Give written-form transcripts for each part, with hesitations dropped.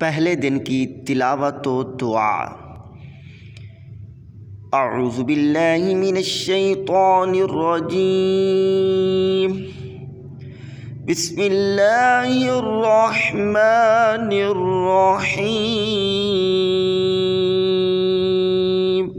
پہلے دن کی تلاوت و دعا۔ اعوذ باللہ من الشیطان الرجیم، بسم اللہ الرحمن الرحیم،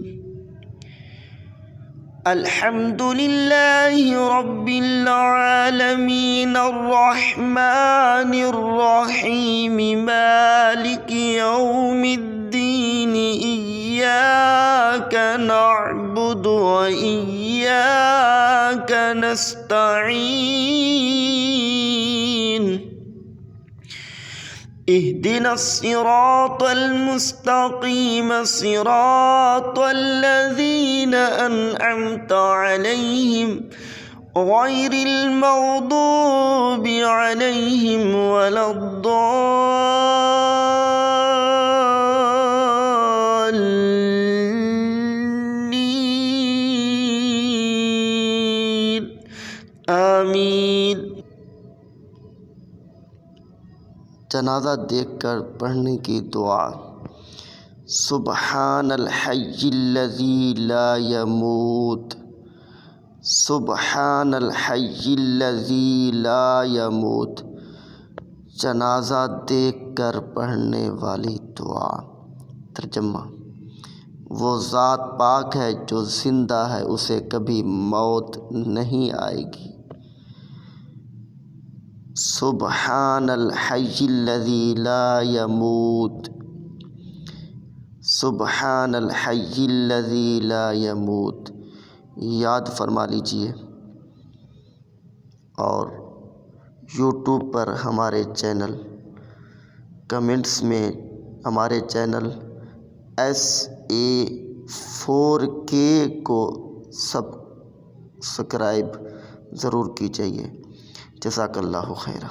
الحمد للہ رب العالمین الرحمن الرحیم مالک یوم الدین، ایاک نعبد و ایاک نستعین، اهدنا الصراط المستقيم صراط الذين أنعمت عليهم غير المغضوب عليهم ولا الضالين، آمین۔ جنازہ دیکھ کر پڑھنے کی دعا۔ سبحان الحی الذی لا یموت، سبحان الحی الذی لا یموت، جنازہ دیکھ کر پڑھنے والی دعا۔ ترجمہ: وہ ذات پاک ہے جو زندہ ہے، اسے کبھی موت نہیں آئے گی۔ سبحان الحی الذی لا یموت، سبحان الحی الذی لا یموت، یاد فرما لیجئے۔ اور یوٹیوب پر ہمارے چینل، کمنٹس میں ہمارے چینل SA4K کو سبسکرائب ضرور کیجیے۔ جزاک اللہ خیرہ۔